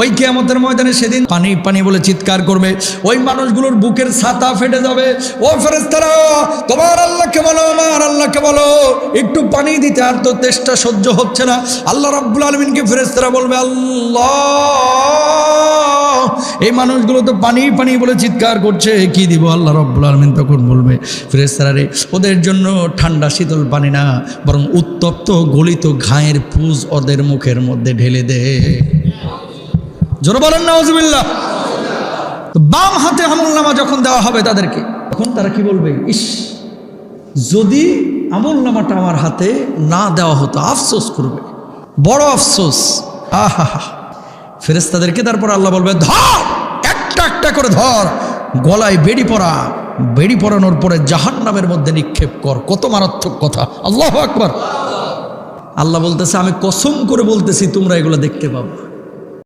ওই কিয়ামতের ময়দানে সেদিন পানি পানি বলে চিৎকার করবে, ওই মানুষগুলোর বুকের ছাতা ফেটে যাবে। ও ফেরেশতারা, তোমার আল্লাহকে বলো, আমার আল্লাহকে বলো একটু পানি দিতে, আর তো তেষ্টা সহ্য হচ্ছে না। আল্লাহ রাব্বুল আলামিনকে ফেরেশতারা বলবে, আল্লাহ এই মানুষগুলো তো পানি পানি বলে চিৎকার করছে, কি দিব? আল্লাহ রাব্বুল আলামিন তখন বলবে, ফেরেশতারা রে, ওদের জন্য ঠান্ডা শীতল পানি না, বরং উত্তপ্ত গলিত ঘায়ের পুঁজ ওদের মুখের মধ্যে ঢেলে দে। জোরে বলেন নাউজুবিল্লাহ। বাম হাতে আমলনামা যখন দেওয়া হবে তাদেরকে, তখন তারা কি বলবে? ইস, যদি আমলনামাটা আমার হাতে না দেওয়া হতো, আফসোস করবে, বড় আফসোস। আহা, ফেরেশতাদেরকে তারপর আল্লাহ বলবে, ধর, একটা একটা করে ধর, গলায় বেড়ি পরা, বেড়ি পরানোর পরে জাহান্নামের মধ্যে নিক্ষেপ কর। কত মারাত্মক কথা! আল্লাহু আকবার। আল্লাহ বলতেছে, আমি কসম করে বলতেছি তোমরা এগুলো দেখতে পাবো।